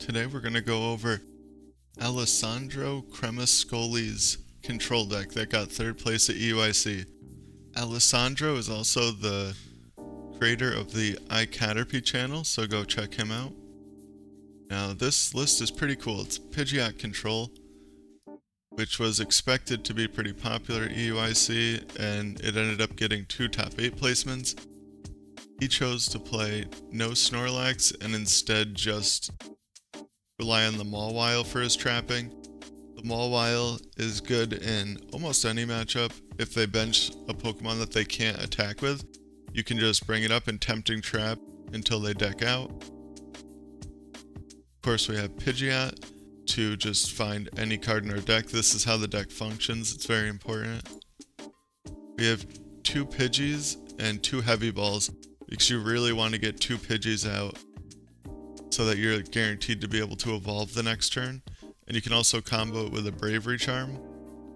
Today we're going to go over Alessandro Cremascoli's control deck that got 3rd place at EUIC. Alessandro is also the creator of the iCaterpie's channel, so go check him out. Now this list is pretty cool. It's Pidgeot control, which was expected to be pretty popular at EUIC, and it ended up getting 2 top 8 placements. He chose to play no Snorlax and instead just rely on the Mawile for his trapping. The Mawile is good in almost any matchup. If they bench a Pokemon that they can't attack with, you can just bring it up and tempting trap until they deck out. Of course, we have Pidgeot to just find any card in our deck. This is how the deck functions. It's very important. We have 2 Pidgeys and 2 Heavy Balls because you really want to get 2 Pidgeys out so that you're guaranteed to be able to evolve the next turn. And you can also combo it with a Bravery Charm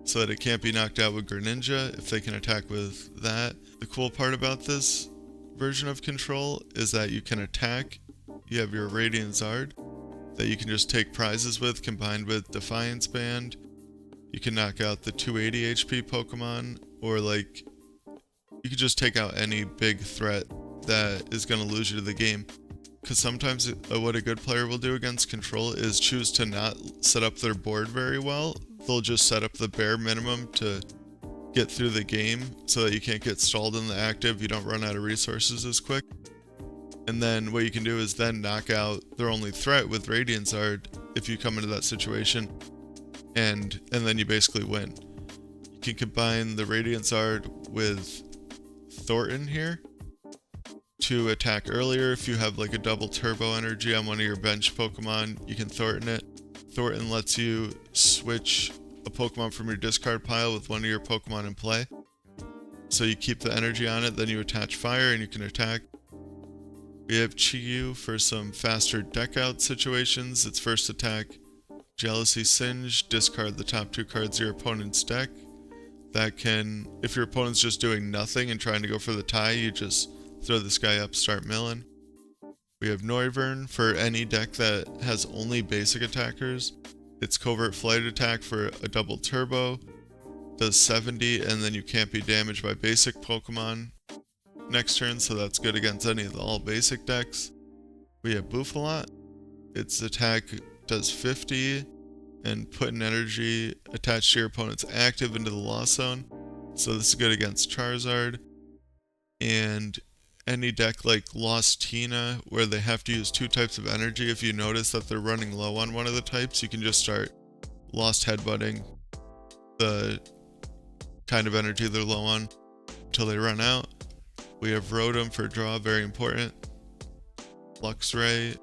so that it can't be knocked out with Greninja if they can attack with that. The cool part about this version of control is that you can attack. You have your Radiant Charizard that you can just take prizes with, combined with Defiance Band. You can knock out the 280 HP Pokemon, or like, you can just take out any big threat that is going to lose you to the game. Because sometimes what a good player will do against control is choose to not set up their board very well. They'll just set up the bare minimum to get through the game so that you can't get stalled in the active, you don't run out of resources as quick. And then what you can do is then knock out their only threat with Radiant Charizard if you come into that situation, and then you basically win. You can combine the Radiant Charizard with Thorton here to attack earlier. If you have like a double turbo energy on one of your bench Pokemon, you can Thorton it. Thorton lets you switch a Pokemon from your discard pile with one of your Pokemon in play. So you keep the energy on it, then you attach fire and you can attack. We have Chi-Yu for some faster deck out situations. Its first attack, Jealousy Singe, discard the top 2 cards of your opponent's deck. That can, if your opponent's just doing nothing and trying to go for the tie, you just throw this guy up, start milling. We have Noivern for any deck that has only basic attackers. Its Covert Flight attack for a double turbo does 70, and then you can't be damaged by basic Pokemon next turn, so that's good against any of the all basic decks. We have Bouffalant. Its attack does 50 and put an energy attached to your opponent's active into the loss zone, so this is good against Charizard. And any deck like Lost Tina, where they have to use 2 types of energy, if you notice that they're running low on one of the types, you can just start Lost Headbutting the kind of energy they're low on until they run out. We have Rotom for draw, very important. Luxray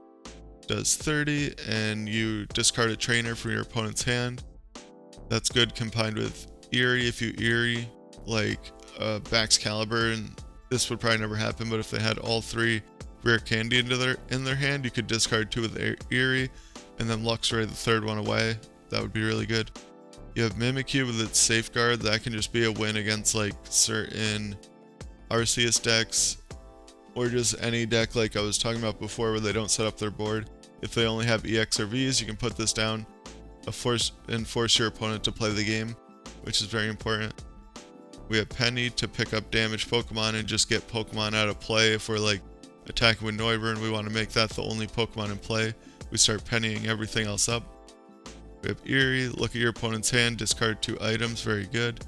does 30, and you discard a trainer from your opponent's hand. That's good combined with Eri. If you Eri like Baxcalibur, and this would probably never happen, but if they had all 3 Rare Candy in their hand, you could discard 2 with Eri, and then Luxray the 3rd one away. That would be really good. You have Mimikyu with its Safeguard. That can just be a win against like certain Arceus decks, or just any deck like I was talking about before where they don't set up their board. If they only have EX or Vs, you can put this down and force your opponent to play the game, which is very important. We have Penny to pick up damaged Pokemon and just get Pokemon out of play. If we're like attacking with Noivern, we want to make that the only Pokemon in play. We start pennying everything else up. We have Eri, look at your opponent's hand, discard 2 items, very good.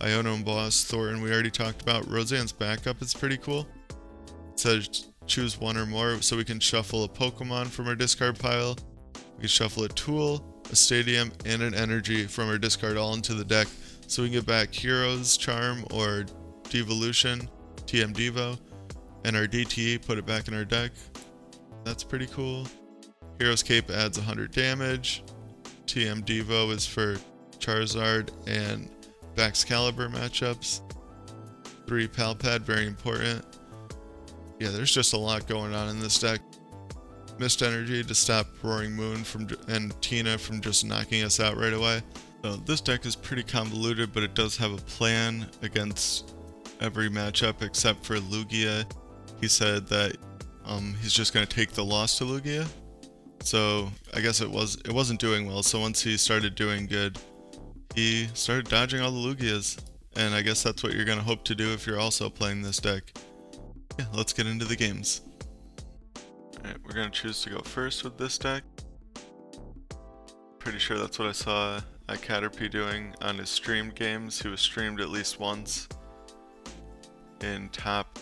Iono Boss, Thorton, we already talked about. Roseanne's backup is pretty cool. It says choose 1 or more, so we can shuffle a Pokemon from our discard pile. We can shuffle a tool, a stadium, and an energy from our discard all into the deck. So we can get back Hero's Charm or Devolution, TM Devo, and our DTE, put it back in our deck. That's pretty cool. Hero's Cape adds 100 damage. TM Devo is for Charizard and Baxcalibur matchups. 3 Pal Pad, very important. Yeah, there's just a lot going on in this deck. Mist Energy to stop Roaring Moon and Tina from just knocking us out right away. So this deck is pretty convoluted, but it does have a plan against every matchup except for Lugia. He said that he's just going to take the loss to Lugia. So I guess it wasn't doing well. So once he started doing good, he started dodging all the Lugias. And I guess that's what you're going to hope to do if you're also playing this deck. Yeah, let's get into the games. Alright, we're going to choose to go first with this deck. Pretty sure that's what I saw iCaterpie doing on his streamed games. He was streamed at least once in top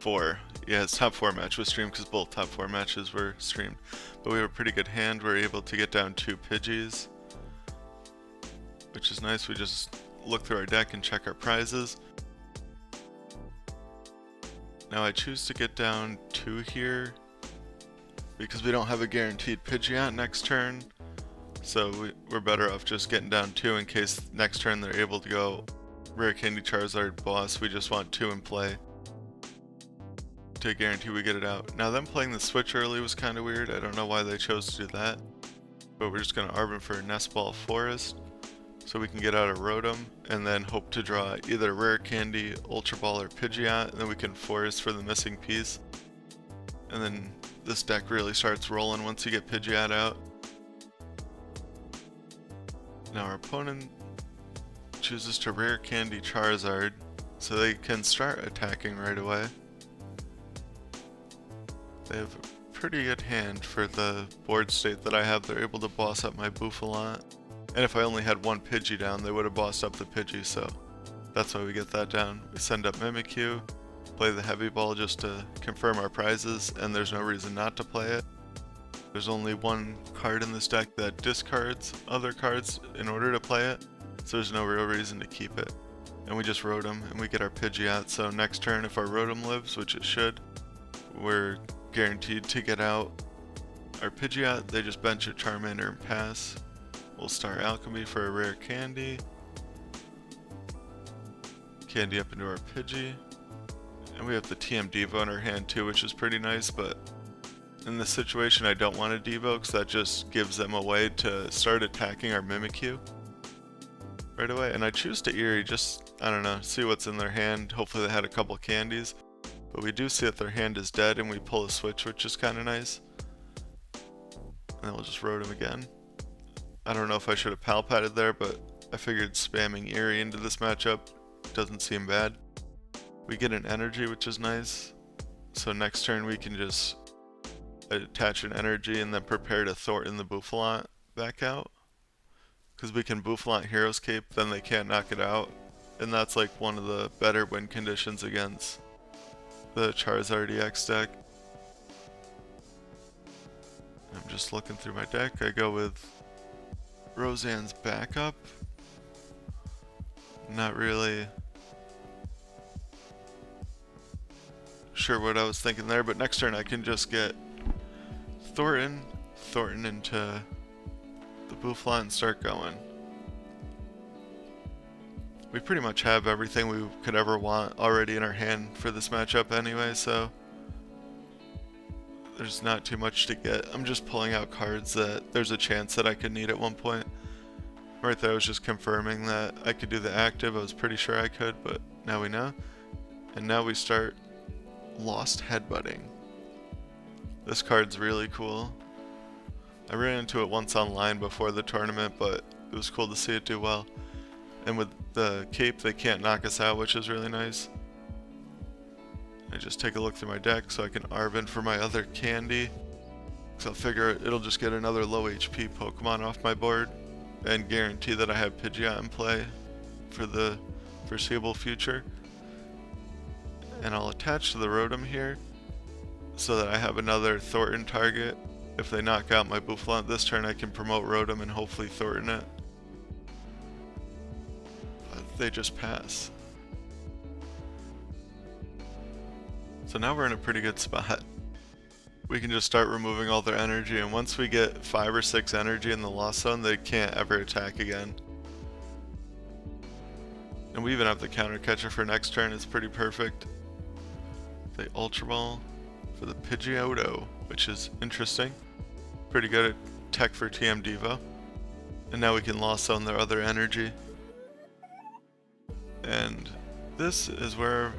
4. Yeah, his top 4 match was streamed because both top 4 matches were streamed. But we have a pretty good hand. We're able to get down 2 Pidgeys, which is nice. We just look through our deck and check our prizes. Now I choose to get down 2 here because we don't have a guaranteed Pidgeot next turn. So we're better off just getting down 2 in case next turn they're able to go Rare Candy Charizard boss. We just want 2 in play to guarantee we get it out. Now them playing the Switch early was kind of weird. I don't know why they chose to do that. But we're just going to Arven for Nest Ball Forest so we can get out a Rotom and then hope to draw either Rare Candy, Ultra Ball, or Pidgeot, and then we can Forest for the missing piece. And then this deck really starts rolling once you get Pidgeot out. Now our opponent chooses to Rare Candy Charizard, so they can start attacking right away. They have a pretty good hand for the board state that I have. They're able to boss up my Bouffalant. And if I only had 1 Pidgey down, they would have bossed up the Pidgey, so that's why we get that down. We send up Mimikyu, play the heavy ball just to confirm our prizes, and there's no reason not to play it. There's only 1 card in this deck that discards other cards in order to play it, so there's no real reason to keep it. And we just Rotom, and we get our Pidgeot, so next turn if our Rotom lives, which it should, we're guaranteed to get out our Pidgeot. They just bench a Charmander and pass. We'll start Alchemy for a Rare Candy. Candy up into our Pidgey. And we have the TM Devo in our hand too, which is pretty nice, but in this situation I don't want a Devo because that just gives them a way to start attacking our Mimikyu right away. And I choose to Eri just, I don't know, see what's in their hand. Hopefully they had a couple candies. But we do see that their hand is dead and we pull a switch, which is kind of nice. And then we'll just Rotom again. I don't know if I should have Pal Padded there, but I figured spamming Eri into this matchup doesn't seem bad. We get an energy, which is nice. So next turn we can just attach an energy and then prepare to Thorton the Bouffalant back out. Because we can Bouffalant Hero's Cape, then they can't knock it out. And that's like one of the better win conditions against the Charizard EX deck. I'm just looking through my deck. I go with Roseanne's backup. Not really sure what I was thinking there, but next turn I can just get Thorton into the Bouffalant and start going. We pretty much have everything we could ever want already in our hand for this matchup anyway, so there's not too much to get. I'm just pulling out cards that there's a chance that I could need at one point. Right there I was just confirming that I could do the active. I was pretty sure I could, but now we know. And now we start Lost Headbutting. This card's really cool. I ran into it once online before the tournament, but it was cool to see it do well. And with the cape, they can't knock us out, which is really nice. I just take a look through my deck so I can Arven for my other candy. So I'll figure it'll just get another low HP Pokemon off my board and guarantee that I have Pidgeot in play for the foreseeable future. And I'll attach to the Rotom here so that I have another Thorton target. If they knock out my Bouffalant this turn, I can promote Rotom and hopefully Thorton it. They just pass. So now we're in a pretty good spot. We can just start removing all their energy, and once we get 5 or 6 energy in the lost zone, they can't ever attack again. And we even have the counter catcher for next turn. It's pretty perfect. They Ultra Ball for the Pidgeot, which is interesting. Pretty good at tech for TM Devo. And now we can lost zone their other energy. And this is where,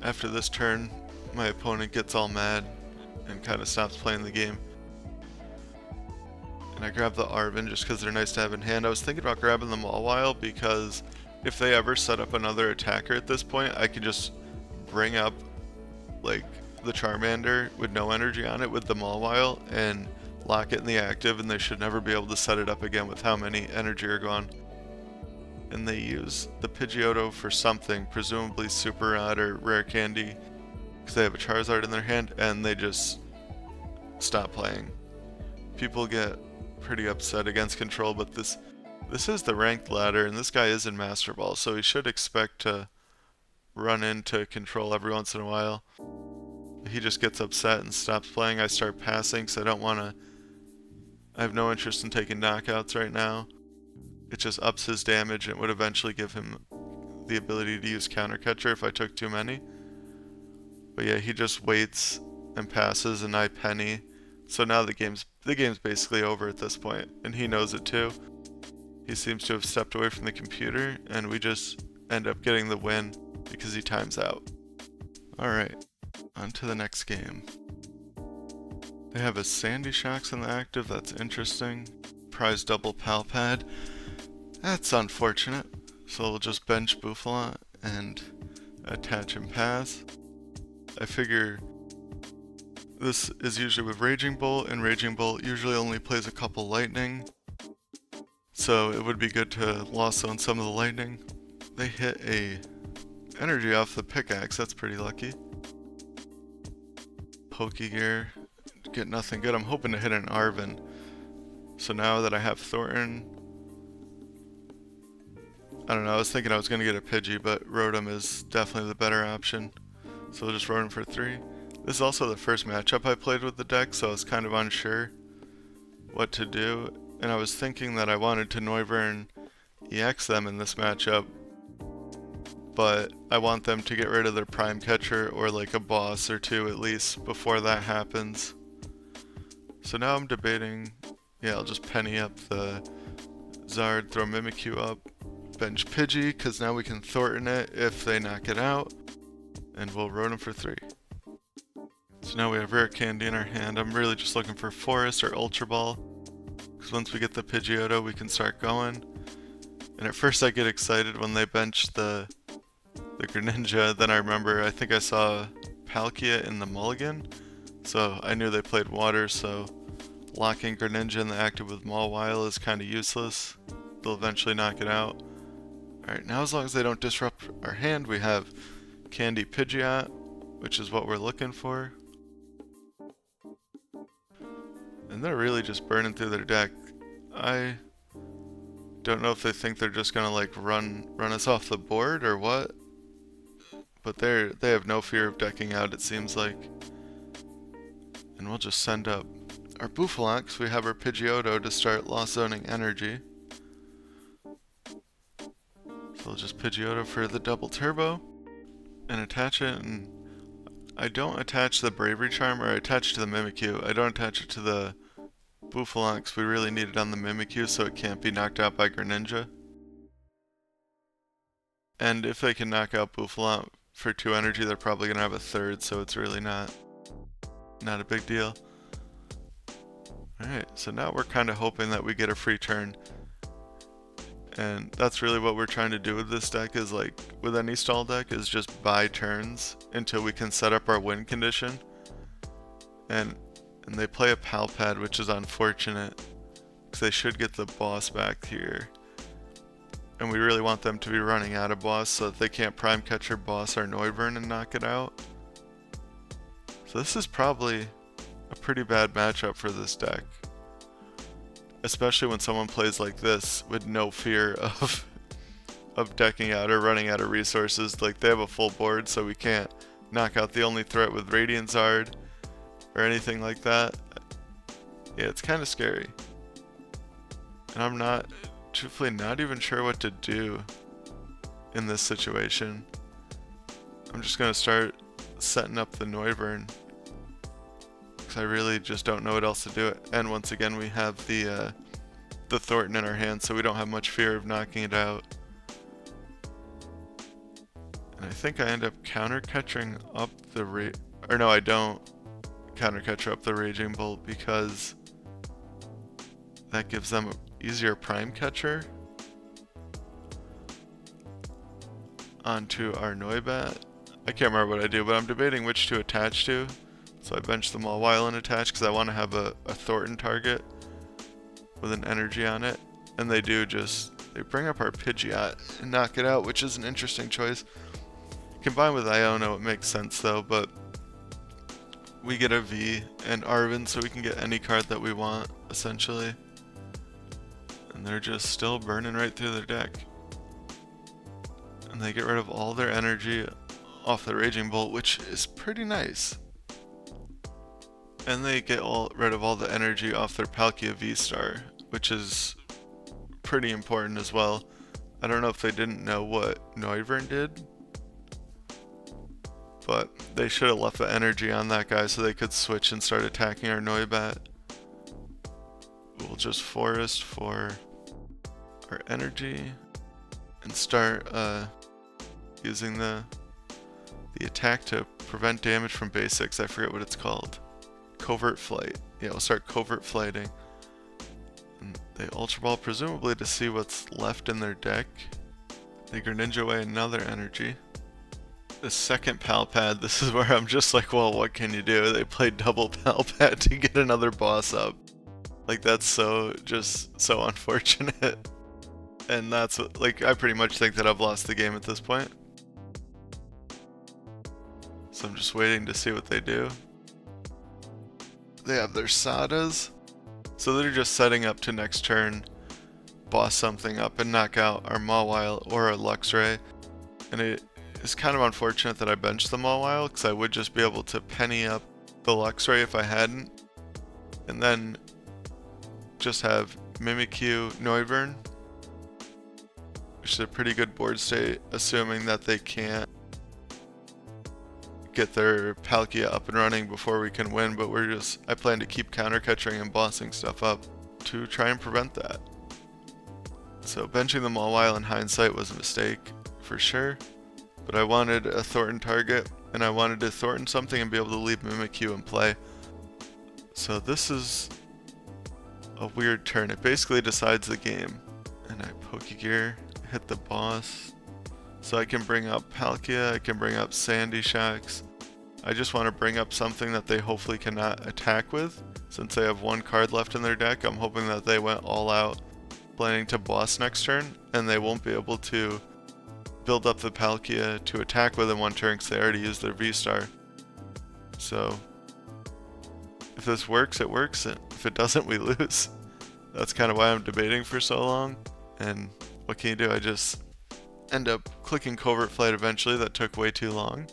after this turn, my opponent gets all mad and kind of stops playing the game. And I grabbed the Arven just because they're nice to have in hand. I was thinking about grabbing the Mawile because if they ever set up another attacker at this point, I can just bring up like the Charmander with no energy on it with the Mawile and lock it in the active, and they should never be able to set it up again with how many energy are gone. And they use the Pidgeot for something, presumably Super Rod or Rare Candy, because they have a Charizard in their hand, and they just stop playing. People get pretty upset against control, but this is the ranked ladder, and this guy is in Master Ball, so he should expect to run into control every once in a while. He just gets upset and stops playing. I start passing because I have no interest in taking knockouts right now. It just ups his damage and it would eventually give him the ability to use Counter Catcher if I took too many. But yeah, he just waits and passes, and I penny. So now the game's basically over at this point, and he knows it too. He seems to have stepped away from the computer, and we just end up getting the win because he times out. Alright, on to the next game. They have a Sandy Shocks in the active, that's interesting. Prize double Pal Pad. That's unfortunate. So we'll just bench Bouffalant and attach and pass. I figure this is usually with Raging Bolt, and Raging Bolt usually only plays a couple lightning. So it would be good to Lost Zone some of the lightning. They hit a energy off the pickaxe, that's pretty lucky. Pokégear, get nothing good. I'm hoping to hit an Arven. So now that I have Thorton, I don't know, I was thinking I was going to get a Pidgey, but Rotom is definitely the better option. So we'll just Rotom for 3. This is also the first matchup I played with the deck, so I was kind of unsure what to do. And I was thinking that I wanted to Noivern EX them in this matchup, but I want them to get rid of their Prime Catcher or like a boss or two at least before that happens. So now I'm debating, yeah, I'll just penny up the Zard, throw Mimikyu up, bench Pidgey, because now we can Thorton it if they knock it out, and we'll Rotom for 3. So now we have Rare Candy in our hand. I'm really just looking for Forest or Ultra Ball, because once we get the Pidgeot, we can start going. And at first I get excited when they bench the Greninja, then I remember I think I saw Palkia in the mulligan, so I knew they played water, so locking Greninja in the active with Mawile is kind of useless. They'll eventually knock it out. Alright, now as long as they don't disrupt our hand, we have Candy Pidgeot, which is what we're looking for. And they're really just burning through their deck. I don't know if they think they're just gonna like run us off the board or what, but they have no fear of decking out, it seems like. And we'll just send up our Bouffalant because we have our Pidgeot to start Lost Zoning energy. So we'll just Pidgeot for the double turbo and attach it, and I don't attach the Bravery Charm, or I attach to the Mimikyu. I don't attach it to the Bouffalant because we really need it on the Mimikyu so it can't be knocked out by Greninja. And if they can knock out Bouffalant for 2 energy, they're probably going to have a third, so it's really not a big deal. Alright, so now we're kind of hoping that we get a free turn. And that's really what we're trying to do with this deck, is like with any stall deck, is just buy turns until we can set up our win condition. And they play a Pal Pad, which is unfortunate because they should get the boss back here. And we really want them to be running out of boss so that they can't Prime Catcher boss our Noivern and knock it out. So this is probably a pretty bad matchup for this deck, especially when someone plays like this with no fear of decking out or running out of resources. Like, they have a full board, so we can't knock out the only threat with Radiant Zard or anything like that. Yeah, it's kind of scary. And I'm truthfully not even sure what to do in this situation. I'm just going to start setting up the Noivern, because I really just don't know what else to do. And once again, we have the Thorton in our hand, so we don't have much fear of knocking it out. And I think I end up counter catching up the or no, I don't Counter Catcher up the Raging Bolt because that gives them an easier Prime Catcher onto our Noibat. I can't remember what I do, but I'm debating which to attach to. So I bench them all while and attach because I want to have a Thorton target with an energy on it. And they bring up our Pidgeot and knock it out, which is an interesting choice. Combined with Iono, it makes sense though, but we get a V and Arven, so we can get any card that we want, essentially. And they're just still burning right through their deck. And they get rid of all their energy off the Raging Bolt, which is pretty nice. And they get rid of all the energy off their Palkia V-Star, which is pretty important as well. I don't know if they didn't know what Noivern did, but they should have left the energy on that guy so they could switch and start attacking our Noibat. We'll just forest for our energy and start using the attack to prevent damage from basics. I forget what it's called. Covert Flight. Yeah, we'll start Covert Flighting. And they Ultra Ball presumably to see what's left in their deck. They Greninja away another energy. The second Pal Pad, this is where I'm just like, well, what can you do? They played double Pal Pad to get another boss up. Like, that's just so unfortunate. And that's what, like, I pretty much think that I've lost the game at this point. So I'm just waiting to see what they do. They have their Sadas. So they're just setting up to next turn, boss something up and knock out our Mawile or a Luxray. And it is kind of unfortunate that I benched the Mawile, because I would just be able to penny up the Luxray if I hadn't. And then just have Mimikyu Noivern, which is a pretty good board state, assuming that they can't get their Palkia up and running before we can win, but I plan to keep counter catching and bossing stuff up to try and prevent that. So benching them all while in hindsight was a mistake, for sure, but I wanted a Thorton target, and I wanted to Thorton something and be able to leave Mimikyu in play. So this is a weird turn. It basically decides the game. And I Pokégear, hit the boss. So I can bring up Palkia, I can bring up Sandy Shocks. I just want to bring up something that they hopefully cannot attack with. Since they have one card left in their deck, I'm hoping that they went all out planning to boss next turn, and they won't be able to build up the Palkia to attack with in one turn because they already used their V-Star. So if this works, it works, and if it doesn't, we lose. That's kind of why I'm debating for so long. And what can you do? I just end up clicking Covert Flight eventually. That took way too long.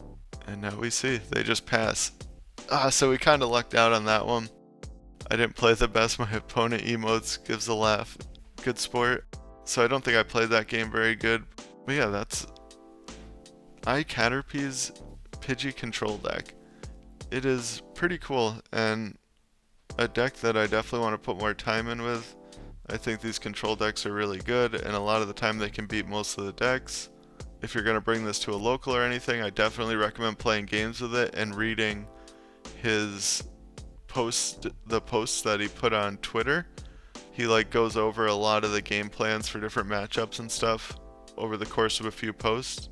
And now we see, they just pass. So we kind of lucked out on that one. I didn't play the best. My opponent emotes, gives a laugh. Good sport. So I don't think I played that game very good. But yeah, that's iCaterpie's Pidgey control deck. It is pretty cool, and a deck that I definitely want to put more time in with. I think these control decks are really good, and a lot of the time they can beat most of the decks. If you're going to bring this to a local or anything, I definitely recommend playing games with it and reading his the posts that he put on Twitter. He goes over a lot of the game plans for different matchups and stuff over the course of a few posts.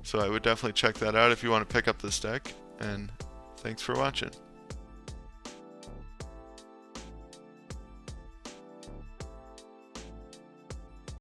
So I would definitely check that out if you want to pick up this deck, and thanks for watching.